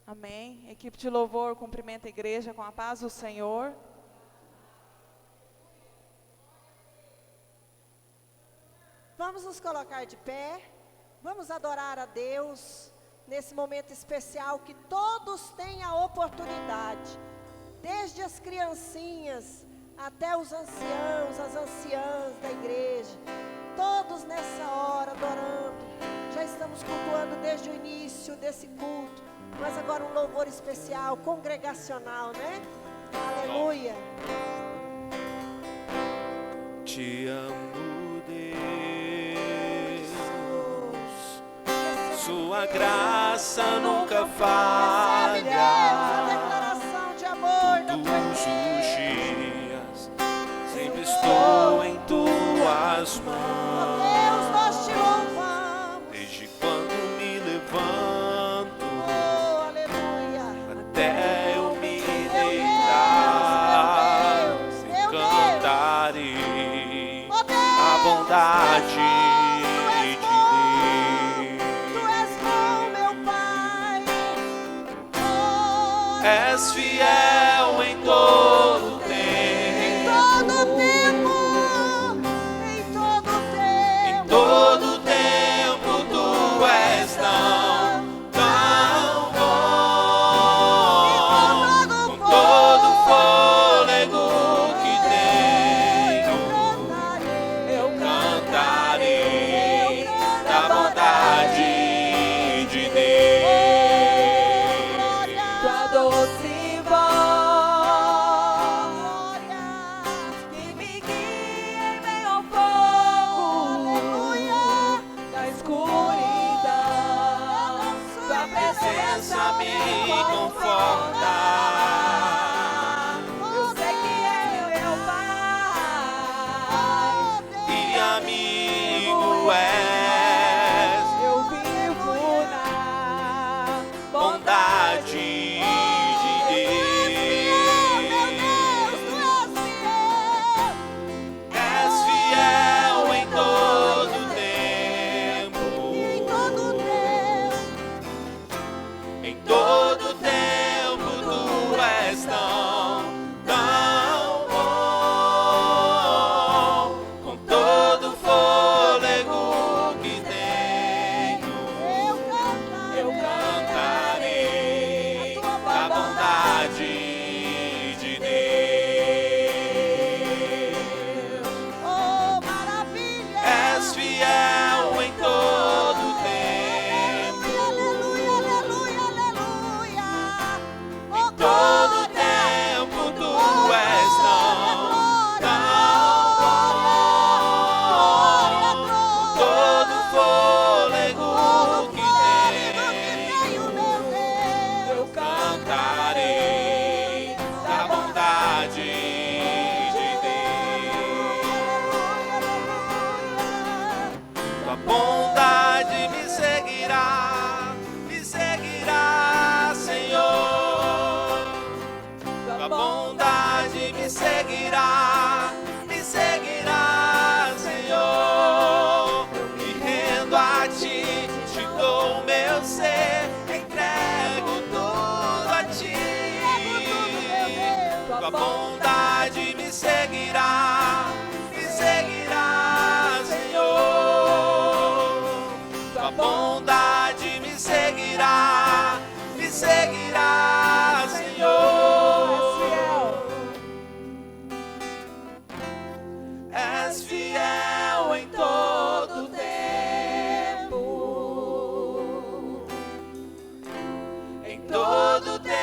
Amém. Equipe de louvor cumprimenta a igreja com a paz do Senhor. Vamos nos colocar de pé, vamos adorar a Deus nesse momento especial que todos têm a oportunidade, desde as criancinhas até os anciãos, as anciãs da igreja, todos nessa hora adorando. Já estamos cultuando desde o início desse culto, mas agora um louvor especial, congregacional, né? Aleluia. Te amo, Deus, sua graça nunca falha. Recebe, Deus, a declaração de amor da tua Todos igreja. os dias, sempre estou em tuas mãos. Deus, nós te louvamos. Desde quando me levanto Oh, aleluia. até eu me Meu deitar, Deus, meu Deus. cantarei Oh, Deus, a bondade de Tu Deus. és bom, meu Pai. Oh, És fiel em todo tempo. em todo tempo, em todo Em tempo. todo tempo tu és tão bom. Com todo o fôlego que tenho, eu cantarei da bondade de Deus. Tua doce voz que me guia em meio ao fogo da escuridão. Tua Presença me conforta. Eu sei que é meu Pai. E amigo és, Eu vivo na bondade de Deus. És fiel em todo tempo. Em todo tempo tu és tão bom. Com todo o fôlego que tenho, eu cantarei da bondade de Deus. Oh, maravilha. És fiel em todo tempo. Aleluia, aleluia, aleluia. Oh, Todo glória. tempo tu és tão bom. Todo o fôlego que tenho, eu cantarei da bondade de Deus. Tua bondade me seguirá, Senhor. Tua bondade me seguirá, Senhor. Eu me rendo a ti, te dou o meu ser, entrego tudo a ti. Tua bondade me seguirá, Senhor. Tua bondade me seguirá, Senhor. És fiel em todo tempo. Em todo tempo